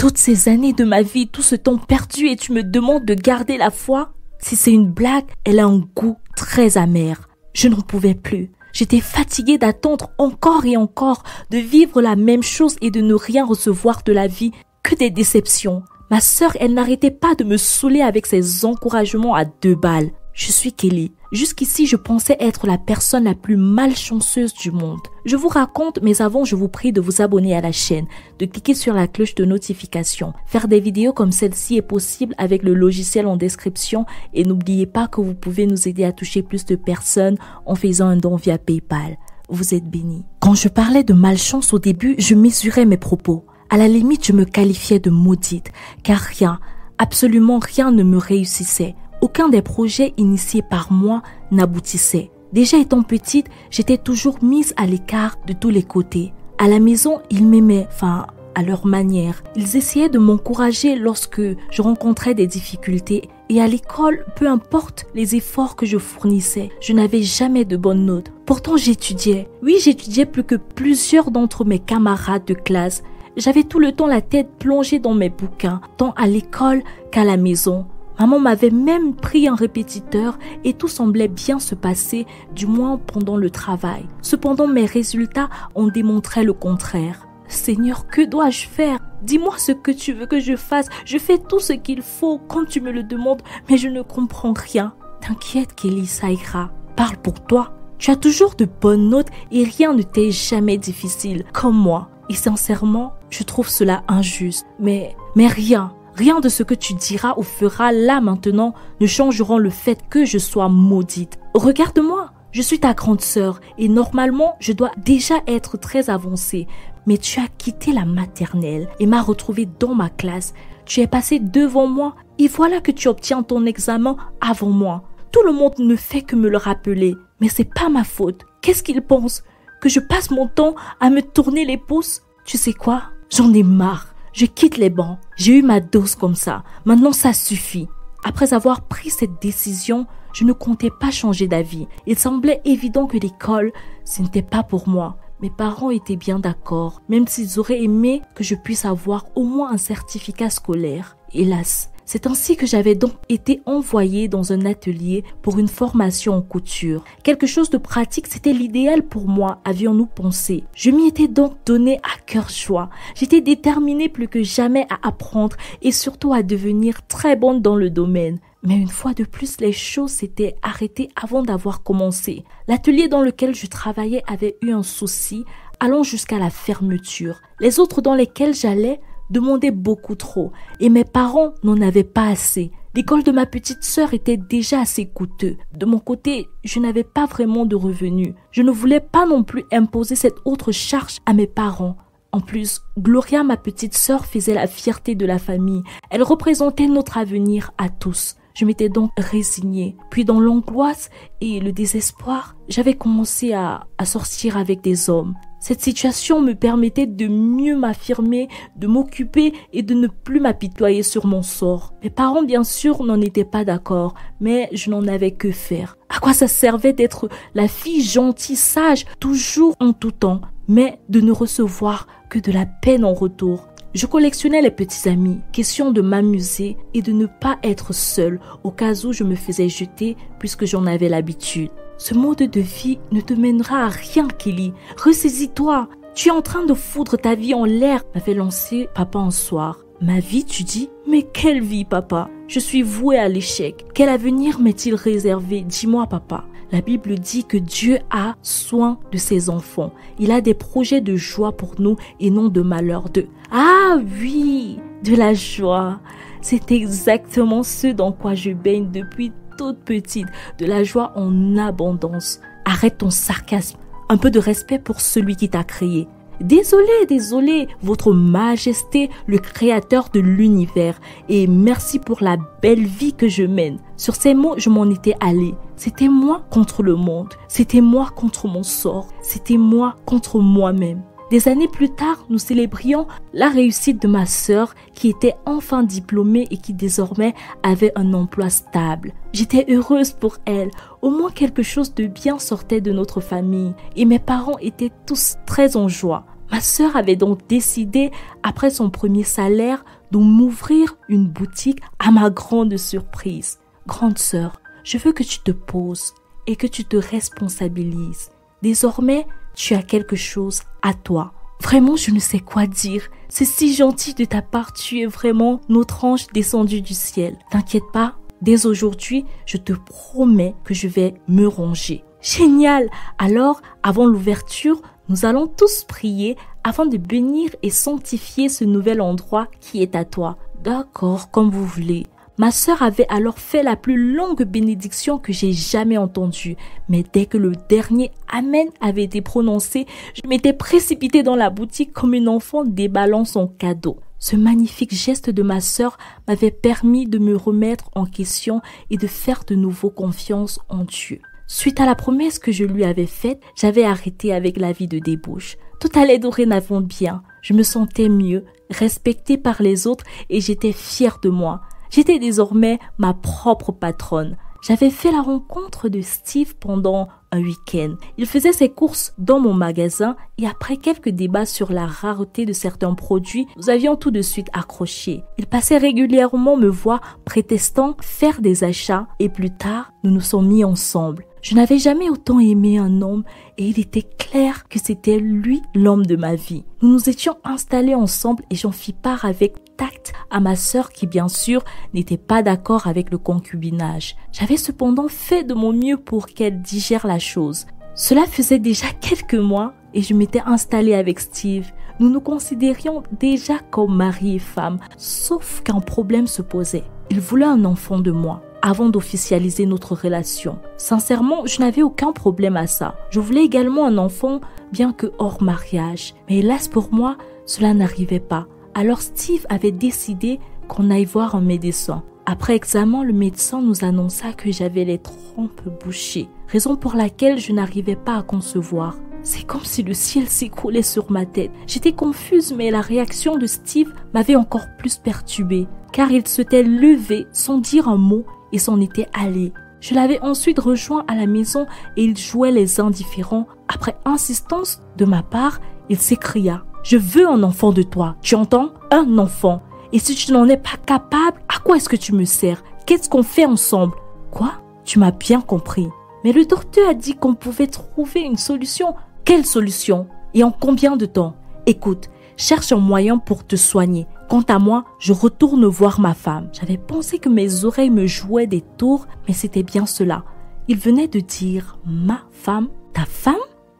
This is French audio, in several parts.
Toutes ces années de ma vie, tout ce temps perdu et tu me demandes de garder la foi? Si c'est une blague, elle a un goût très amer. Je n'en pouvais plus. J'étais fatiguée d'attendre encore et encore, de vivre la même chose et de ne rien recevoir de la vie que des déceptions. Ma sœur, elle n'arrêtait pas de me saouler avec ses encouragements à 2 balles. Je suis Kelly. Jusqu'ici, je pensais être la personne la plus malchanceuse du monde. Je vous raconte, mais avant, je vous prie de vous abonner à la chaîne, de cliquer sur la cloche de notification. Faire des vidéos comme celle-ci est possible avec le logiciel en description et n'oubliez pas que vous pouvez nous aider à toucher plus de personnes en faisant un don via PayPal. Vous êtes bénis. Quand je parlais de malchance au début, je mesurais mes propos. À la limite, je me qualifiais de maudite, car rien, absolument rien ne me réussissait. Aucun des projets initiés par moi n'aboutissait. Déjà étant petite, j'étais toujours mise à l'écart de tous les côtés. À la maison, ils m'aimaient, à leur manière. Ils essayaient de m'encourager lorsque je rencontrais des difficultés. Et à l'école, peu importe les efforts que je fournissais, je n'avais jamais de bonnes notes. Pourtant, j'étudiais. Oui, j'étudiais plus que plusieurs d'entre mes camarades de classe. J'avais tout le temps la tête plongée dans mes bouquins, tant à l'école qu'à la maison. Maman m'avait même pris un répétiteur et tout semblait bien se passer, du moins pendant le travail. Cependant, mes résultats en démontraient le contraire. Seigneur, que dois-je faire? Dis-moi ce que tu veux que je fasse. Je fais tout ce qu'il faut quand tu me le demandes, mais je ne comprends rien. T'inquiète, Kelly, ça ira. Parle pour toi. Tu as toujours de bonnes notes et rien ne t'est jamais difficile, comme moi. Et sincèrement, je trouve cela injuste. Mais rien de ce que tu diras ou feras là maintenant ne changeront le fait que je sois maudite. Regarde-moi, je suis ta grande sœur et normalement, je dois déjà être très avancée. Mais tu as quitté la maternelle et m'as retrouvée dans ma classe. Tu es passé devant moi et voilà que tu obtiens ton examen avant moi. Tout le monde ne fait que me le rappeler, mais c'est pas ma faute. Qu'est-ce qu'ils pensent? Que je passe mon temps à me tourner les pouces? Tu sais quoi? J'en ai marre. Je quitte les bancs. J'ai eu ma dose comme ça. Maintenant, ça suffit. Après avoir pris cette décision, je ne comptais pas changer d'avis. Il semblait évident que l'école, ce n'était pas pour moi. Mes parents étaient bien d'accord, même s'ils auraient aimé que je puisse avoir au moins un certificat scolaire. Hélas, c'est ainsi que j'avais donc été envoyée dans un atelier pour une formation en couture. Quelque chose de pratique, c'était l'idéal pour moi, avions-nous pensé. Je m'y étais donc donnée à cœur joie. J'étais déterminée plus que jamais à apprendre et surtout à devenir très bonne dans le domaine. Mais une fois de plus, les choses s'étaient arrêtées avant d'avoir commencé. L'atelier dans lequel je travaillais avait eu un souci, allant jusqu'à la fermeture. Les autres dans lesquels j'allais demandaient beaucoup trop et mes parents n'en avaient pas assez. L'école de ma petite sœur était déjà assez coûteux. De mon côté, je n'avais pas vraiment de revenus. Je ne voulais pas non plus imposer cette autre charge à mes parents. En plus, Gloria, ma petite sœur, faisait la fierté de la famille. Elle représentait notre avenir à tous. Je m'étais donc résignée. Puis dans l'angoisse et le désespoir, j'avais commencé à sortir avec des hommes. Cette situation me permettait de mieux m'affirmer, de m'occuper et de ne plus m'apitoyer sur mon sort. Mes parents, bien sûr, n'en étaient pas d'accord, mais je n'en avais que faire. À quoi ça servait d'être la fille gentille, sage, toujours en tout temps, mais de ne recevoir que de la peine en retour? Je collectionnais les petits amis, question de m'amuser et de ne pas être seule au cas où je me faisais jeter puisque j'en avais l'habitude. Ce mode de vie ne te mènera à rien, Kelly. Ressaisis-toi. Tu es en train de foutre ta vie en l'air, m'avait lancé papa un soir. Ma vie, tu dis? Mais quelle vie, papa? Je suis vouée à l'échec. Quel avenir m'est-il réservé? Dis-moi, papa. La Bible dit que Dieu a soin de ses enfants. Il a des projets de joie pour nous et non de malheur. Ah oui, de la joie. C'est exactement ce dans quoi je baigne depuis toute petite. De la joie en abondance. Arrête ton sarcasme. Un peu de respect pour celui qui t'a créé. Désolé, votre majesté, le créateur de l'univers. Et merci pour la belle vie que je mène. Sur ces mots, je m'en étais allée. C'était moi contre le monde. C'était moi contre mon sort. C'était moi contre moi-même. Des années plus tard, nous célébrions la réussite de ma sœur qui était enfin diplômée et qui désormais avait un emploi stable. J'étais heureuse pour elle. Au moins quelque chose de bien sortait de notre famille et mes parents étaient tous très en joie. Ma sœur avait donc décidé, après son premier salaire, de m'ouvrir une boutique à ma grande surprise. Grande sœur, je veux que tu te poses et que tu te responsabilises. Désormais, tu as quelque chose à toi. Vraiment, je ne sais quoi dire. C'est si gentil de ta part, tu es vraiment notre ange descendu du ciel. T'inquiète pas, dès aujourd'hui, je te promets que je vais me ranger. Génial! Alors, avant l'ouverture, nous allons tous prier afin de bénir et sanctifier ce nouvel endroit qui est à toi. D'accord, comme vous voulez. Ma sœur avait alors fait la plus longue bénédiction que j'ai jamais entendue. Mais dès que le dernier Amen avait été prononcé, je m'étais précipitée dans la boutique comme une enfant déballant son cadeau. Ce magnifique geste de ma sœur m'avait permis de me remettre en question et de faire de nouveau confiance en Dieu. Suite à la promesse que je lui avais faite, j'avais arrêté avec la vie de débauche. Tout allait dorénavant bien. Je me sentais mieux, respectée par les autres et j'étais fière de moi. J'étais désormais ma propre patronne. J'avais fait la rencontre de Steve pendant un week-end. Il faisait ses courses dans mon magasin et après quelques débats sur la rareté de certains produits, nous avions tout de suite accroché. Il passait régulièrement me voir prétextant faire des achats et plus tard, nous nous sommes mis ensemble. Je n'avais jamais autant aimé un homme et il était clair que c'était lui l'homme de ma vie. Nous nous étions installés ensemble et j'en fis part avec tact à ma sœur qui bien sûr n'était pas d'accord avec le concubinage. J'avais cependant fait de mon mieux pour qu'elle digère la chose. Cela faisait déjà quelques mois et je m'étais installée avec Steve. Nous nous considérions déjà comme mari et femme, sauf qu'un problème se posait. Il voulait un enfant de moi avant d'officialiser notre relation. Sincèrement, je n'avais aucun problème à ça. Je voulais également un enfant, bien que hors mariage. Mais hélas pour moi, cela n'arrivait pas. Alors Steve avait décidé qu'on aille voir un médecin. Après examen, le médecin nous annonça que j'avais les trompes bouchées, raison pour laquelle je n'arrivais pas à concevoir. C'est comme si le ciel s'écroulait sur ma tête. J'étais confuse, mais la réaction de Steve m'avait encore plus perturbée, car il s'était levé sans dire un mot et s'en était allé. Je l'avais ensuite rejoint à la maison et il jouait les indifférents. Après insistance de ma part, il s'écria « Je veux un enfant de toi, tu entends? Un enfant. Et si tu n'en es pas capable, à quoi est-ce que tu me sers? Qu'est-ce qu'on fait ensemble? » Quoi? Tu m'as bien compris. Mais le docteur a dit qu'on pouvait trouver une solution. Quelle solution? Et en combien de temps? Écoute, cherche un moyen pour te soigner. Quant à moi, je retourne voir ma femme. J'avais pensé que mes oreilles me jouaient des tours, mais c'était bien cela. Il venait de dire « Ma femme? Ta femme? »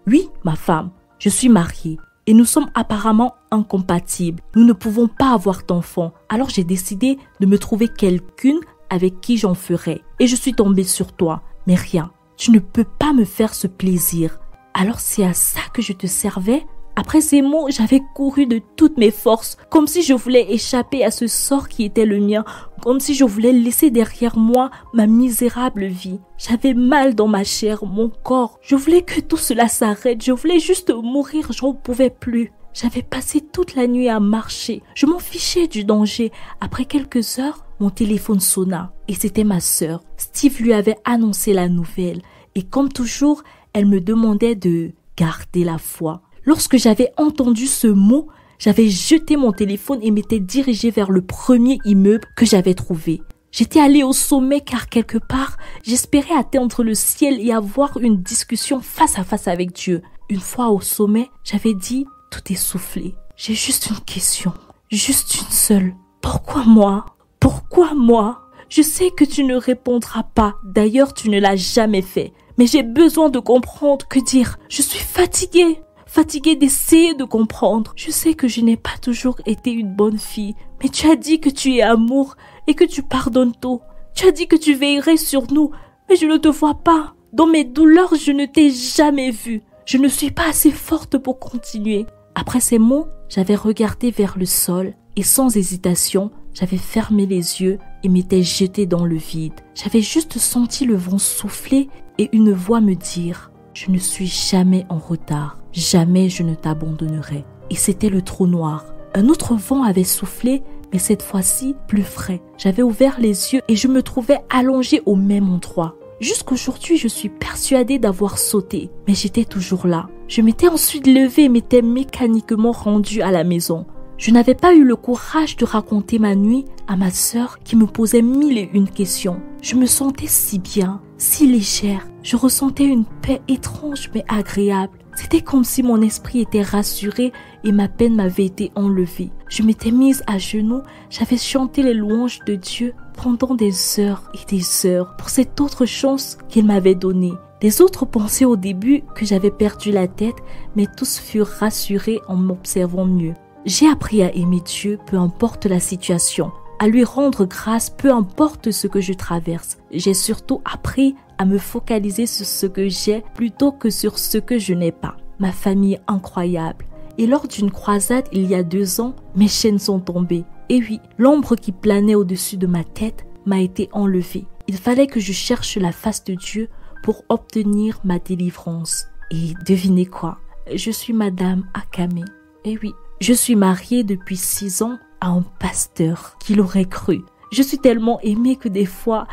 Oui, ma femme. Je suis mariée. Et nous sommes apparemment incompatibles. Nous ne pouvons pas avoir d'enfants. Alors j'ai décidé de me trouver quelqu'une avec qui j'en ferai. Et je suis tombée sur toi. Mais rien, tu ne peux pas me faire ce plaisir. Alors c'est à ça que je te servais? Après ces mots, j'avais couru de toutes mes forces, comme si je voulais échapper à ce sort qui était le mien, comme si je voulais laisser derrière moi ma misérable vie. J'avais mal dans ma chair, mon corps. Je voulais que tout cela s'arrête, je voulais juste mourir, j'en pouvais plus. J'avais passé toute la nuit à marcher, je m'en fichais du danger. Après quelques heures, mon téléphone sonna et c'était ma sœur. Steve lui avait annoncé la nouvelle et comme toujours, elle me demandait de garder la foi. Lorsque j'avais entendu ce mot, j'avais jeté mon téléphone et m'étais dirigée vers le premier immeuble que j'avais trouvé. J'étais allée au sommet car quelque part, j'espérais atteindre le ciel et avoir une discussion face à face avec Dieu. Une fois au sommet, j'avais dit « Tout est soufflé. J'ai juste une question, juste une seule. Pourquoi moi? Pourquoi moi? Je sais que tu ne répondras pas. D'ailleurs, tu ne l'as jamais fait. Mais j'ai besoin de comprendre. Que dire? Je suis fatiguée. Fatiguée d'essayer de comprendre. Je sais que je n'ai pas toujours été une bonne fille, mais tu as dit que tu es amour et que tu pardonnes tout. Tu as dit que tu veillerais sur nous, mais je ne te vois pas. Dans mes douleurs, je ne t'ai jamais vue. Je ne suis pas assez forte pour continuer. Après ces mots, j'avais regardé vers le sol et sans hésitation, j'avais fermé les yeux et m'étais jetée dans le vide. J'avais juste senti le vent souffler et une voix me dire « Je ne suis jamais en retard. Jamais je ne t'abandonnerai. » Et c'était le trou noir. Un autre vent avait soufflé, mais cette fois-ci plus frais. J'avais ouvert les yeux et je me trouvais allongée au même endroit. Jusqu'aujourd'hui, je suis persuadée d'avoir sauté, mais j'étais toujours là. Je m'étais ensuite levée et m'étais mécaniquement rendue à la maison. Je n'avais pas eu le courage de raconter ma nuit à ma sœur qui me posait 1001 questions. Je me sentais si bien, si légère. Je ressentais une paix étrange mais agréable. C'était comme si mon esprit était rassuré et ma peine m'avait été enlevée. Je m'étais mise à genoux, j'avais chanté les louanges de Dieu pendant des heures et des heures pour cette autre chance qu'il m'avait donnée. Les autres pensaient au début que j'avais perdu la tête, mais tous furent rassurés en m'observant mieux. J'ai appris à aimer Dieu, peu importe la situation, à lui rendre grâce, peu importe ce que je traverse. J'ai surtout appris à me focaliser sur ce que j'ai plutôt que sur ce que je n'ai pas. Ma famille incroyable. Et lors d'une croisade il y a 2 ans, mes chaînes sont tombées. Et oui, l'ombre qui planait au-dessus de ma tête m'a été enlevée. Il fallait que je cherche la face de Dieu pour obtenir ma délivrance. Et devinez quoi? Je suis Madame Akame. Et oui, je suis mariée depuis 6 ans à un pasteur. Qui l'aurait cru? Je suis tellement aimée que des fois,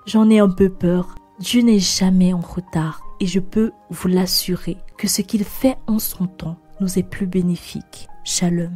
j'en ai un peu peur. Dieu n'est jamais en retard et je peux vous l'assurer que ce qu'il fait en son temps nous est plus bénéfique. Shalom.